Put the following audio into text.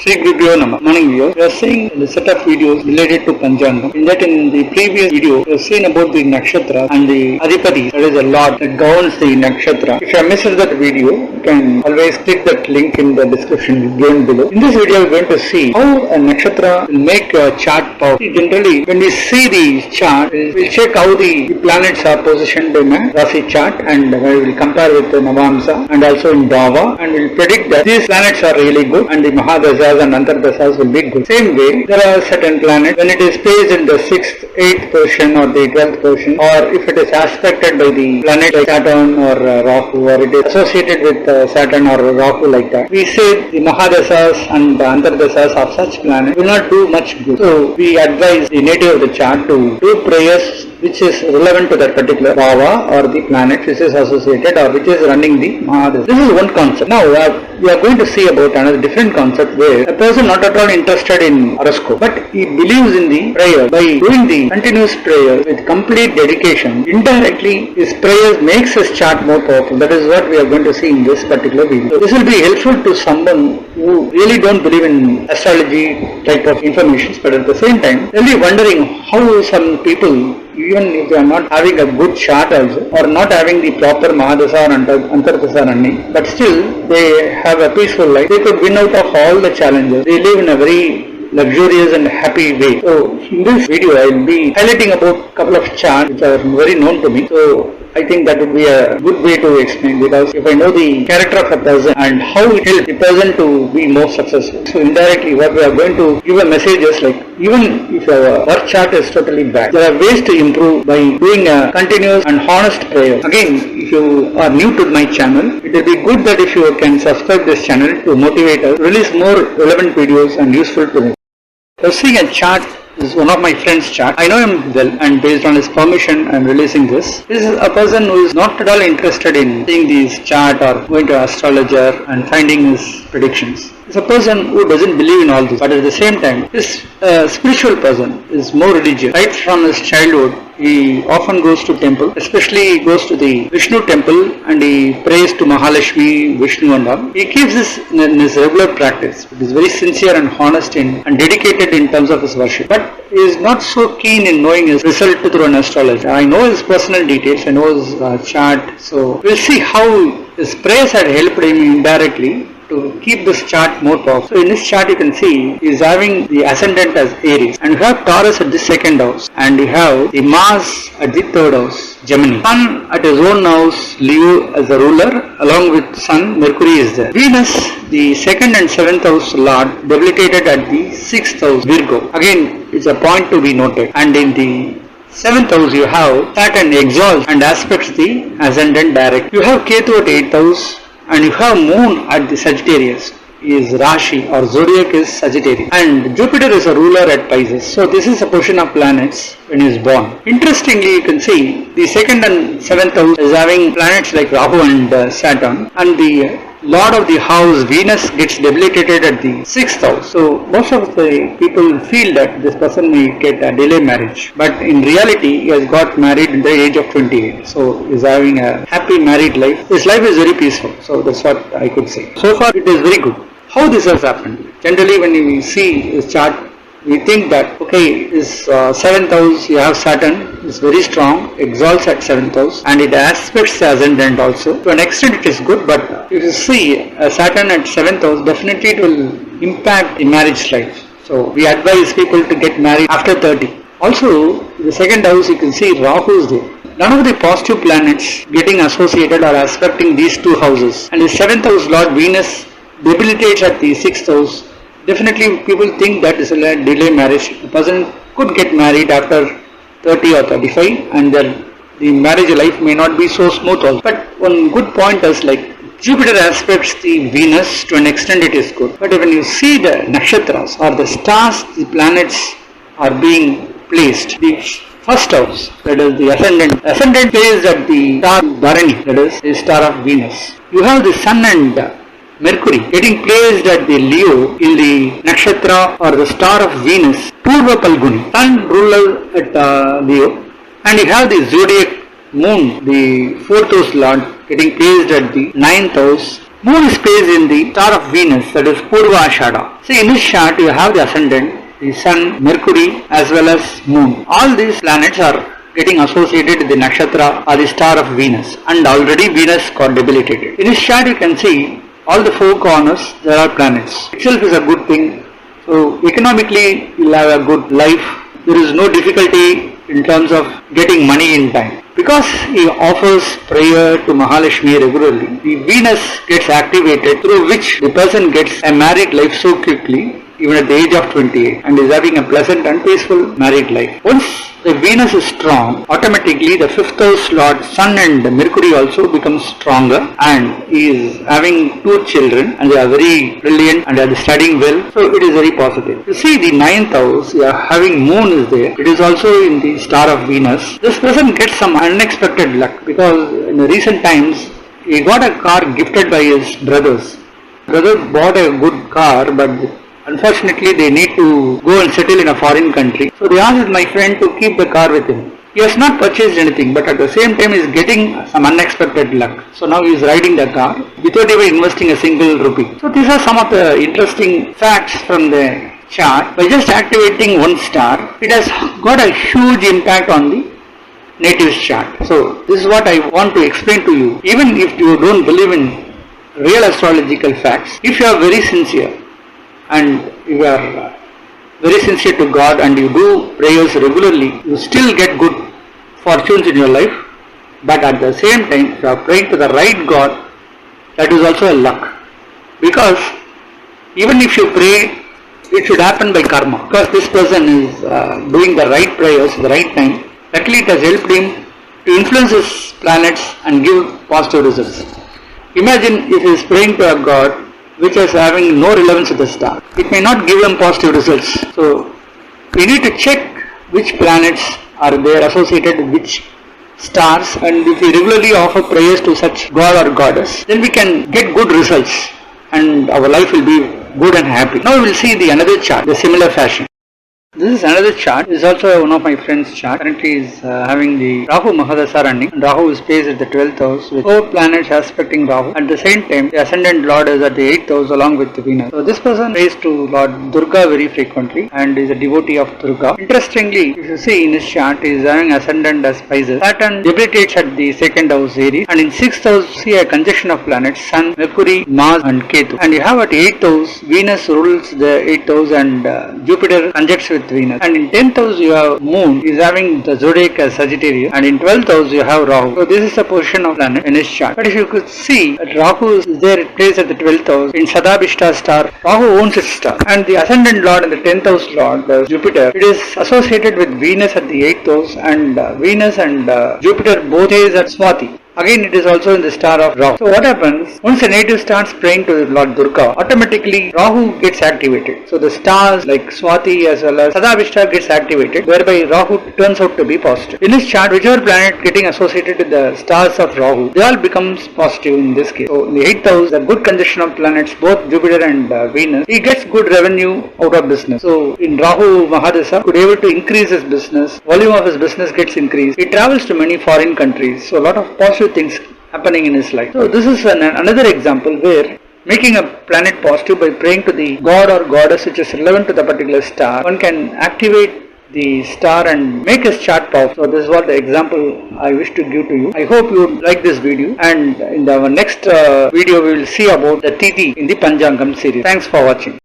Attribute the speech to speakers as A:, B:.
A: Sri Gurubhyo Namah. Morning viewers. We are seeing the set of videos related to Panchangam. In that, in the previous video, we have seen about the Nakshatra and the athipathy, that is the Lord that governs the Nakshatra. If you have missed that video, you can always click that link in the description given below. In this video, we are going to see how a Nakshatra will make a chart powerful. Generally, when we see the chart, we will check how the planets are positioned in a Rasi chart, and we will compare with the Navamsa and also in Dava, and we will predict that these planets are really good and the Mahadasas and Antardasas will be good. Same way, there are certain planets, when it is placed in the 6th, 8th position or the 12th position, or if it is aspected by the planet like Saturn or Rahu, or it is associated with Saturn or Rahu like that, we say the Mahadasas and the Antardasas of such planets will not do much good. So we advise the native of the chart to do prayers which is relevant to that particular Bhava or the planet which is associated or which is running the Mahadasas. This is one concept. Now we are going to see about another different concept where a person not at all interested in horoscope, but he believes in the prayer. By doing the continuous prayers with complete dedication, indirectly his prayers makes his chart more powerful. That is what we are going to see in this particular video. So this will be helpful to someone who really don't believe in astrology type of information, but at the same time they'll be wondering how some people, even if they are not having a good chart also, or not having the proper Mahadasa or Antardasa running, but still they have a peaceful life, they could win out of all the challenges. They live in a very luxurious and happy way. So in this video I will be highlighting about a couple of charts which are very known to me. So I think that would be a good way to explain, because if I know the character of a person and how it helps the person to be more successful. So indirectly what we are going to give a message is like, even if your work chart is totally bad, there are ways to improve by doing a continuous and honest prayer. Again, if you are new to my channel, it will be good that if you can subscribe this channel to motivate us to release more relevant videos and useful to me. So seeing a chart is one of my friend's chart. I know him well, and based on his permission I am releasing this. This is a person who is not at all interested in seeing this chart or going to astrologer and finding his predictions. It's a person who doesn't believe in all this, but at the same time is a spiritual person, is more religious. Right from his childhood he often goes to temple, especially he goes to the Vishnu temple and he prays to Mahalakshmi, Vishnu and all. He keeps this in his regular practice. It is very sincere and honest and dedicated in terms of his worship. But he is not so keen in knowing his result through an astrologer. I know his personal details, I know his chart, so we'll see how his prayers had helped him indirectly to keep this chart more powerful. So in this chart you can see he is having the ascendant as Aries, and you have Taurus at the 2nd house, and you have the Mars at the 3rd house, Gemini. Sun at his own house, Leo as the ruler, along with Sun, Mercury is there. Venus, the 2nd and 7th house Lord, debilitated at the 6th house, Virgo. Again, it's a point to be noted. And in the 7th house you have Saturn exalts and aspects the ascendant direct. You have Ketu at 8th house, and you have Moon at the Sagittarius, is Rashi or zodiac is Sagittarius, and Jupiter is a ruler at Pisces. So this is a position of planets when he is born. Interestingly, you can see the 2nd and 7th house is having planets like Rahu and Saturn, and the Lord of the house Venus gets debilitated at the 6th house. So most of the people feel that this person may get a delay marriage, but in reality he has got married at the age of 28. So he is having a happy married life. His life is very peaceful. So that's what I could say. So far it is very good. How this has happened? Generally when we see his chart, we think that okay, his 7th house you have Saturn, is very strong, exalts at 7th house, and it aspects the ascendant also. To an extent it is good, but if you see Saturn at 7th house, definitely it will impact the marriage life. So we advise people to get married after 30. Also, the 2nd house you can see Rahu is there. None of the positive planets getting associated or aspecting these two houses, and the 7th house Lord Venus debilitates at the 6th house. Definitely people think that is a delay marriage. A person could get married after 30 or 35, and the marriage life may not be so smooth also. But one good point is like Jupiter aspects the Venus, to an extent it is good. But when you see the nakshatras or the stars, the planets are being placed, the 1st house, that is the ascendant placed at the star Dharani, that is the star of Venus. You have the Sun and Mercury getting placed at the Leo in the nakshatra or the star of Venus, Purva Palguni, Sun ruler at Leo, and you have the zodiac Moon, the 4th house Lord, getting placed at the 9th house. Moon is placed in the star of Venus, that is Purva Ashada. See, in this chart you have the ascendant, the sun, Mercury as well as moon. All these planets are getting associated with the nakshatra or the star of Venus, and already Venus got debilitated. In this chart you can see all the four corners there are planets. Itself is a good thing. So economically you will have a good life. There is no difficulty in terms of getting money in time. Because he offers prayer to Mahalakshmi regularly, the Venus gets activated, through which the person gets a married life so quickly, even at the age of 28, and is having a pleasant and peaceful married life. Once the Venus is strong, automatically the fifth house lord Sun and Mercury also becomes stronger, and he is having two children and they are very brilliant and they are studying well, so it is very positive. You see, the ninth house, you are having moon is there, it is also in the star of Venus. This person gets some unexpected luck, because in the recent times he got a car gifted by his brothers. Brother bought a good car, but unfortunately, they need to go and settle in a foreign country. So they asked my friend to keep the car with him. He has not purchased anything, but at the same time he is getting some unexpected luck. So now he is riding the car without even investing a single rupee. So these are some of the interesting facts from the chart. By just activating one star, it has got a huge impact on the native chart. So this is what I want to explain to you. Even if you don't believe in real astrological facts, if you are very sincere, and you are very sincere to God and you do prayers regularly, you still get good fortunes in your life. But at the same time, if you are praying to the right God, that is also a luck. Because even if you pray, it should happen by karma. Because this person is doing the right prayers at the right time, luckily it has helped him to influence his planets and give positive results. Imagine if he is praying to a God which is having no relevance with the star. It may not give them positive results. So we need to check which planets are there associated with which stars, and if we regularly offer prayers to such god or goddess, then we can get good results and our life will be good and happy. Now we will see the another chart, the similar fashion. This is another chart. This is also one of my friend's chart. Currently is having the Rahu Mahadasa running, and Rahu is placed at the 12th house with 4 planets aspecting Rahu. At the same time, the ascendant lord is at the 8th house along with Venus. So this person prays to Lord Durga very frequently and is a devotee of Durga. Interestingly, if you see in his chart, he is having ascendant as Pisces. Saturn debilitates at the 2nd house Aries, and in 6th house you see a conjunction of planets Sun, Mercury, Mars and Ketu. And you have at 8th house Venus rules the 8th house and Jupiter conjuncts with Venus. And in 10th house you have Moon is having the zodiac as Sagittarius, and in 12th house you have Rahu. So this is the position of planet in his chart. But if you could see that Rahu is there, it plays at the 12th house in Sadabishta star. Rahu owns its star, and the ascendant lord and the 10th house lord, the Jupiter, it is associated with Venus at the 8th house, and Venus and Jupiter both is at Swati. Again, it is also in the star of Rahu. So what happens, once a native starts praying to Lord Durga, automatically Rahu gets activated. So the stars like Swati as well as Sadavishta gets activated, whereby Rahu turns out to be positive. In this chart, whichever planet getting associated with the stars of Rahu, they all becomes positive in this case. So in the 8th house, the good conjunction of planets, both Jupiter and Venus, he gets good revenue out of business. So in Rahu Mahadasa, could able to increase his business, volume of his business gets increased. He travels to many foreign countries, so a lot of positive things happening in his life. So this is another example where making a planet positive by praying to the god or goddess which is relevant to the particular star, one can activate the star and make his chart powerful. So this is what the example I wish to give to you. I hope you like this video, and in our next video we will see about the Tithi in the Panchangam series. Thanks for watching.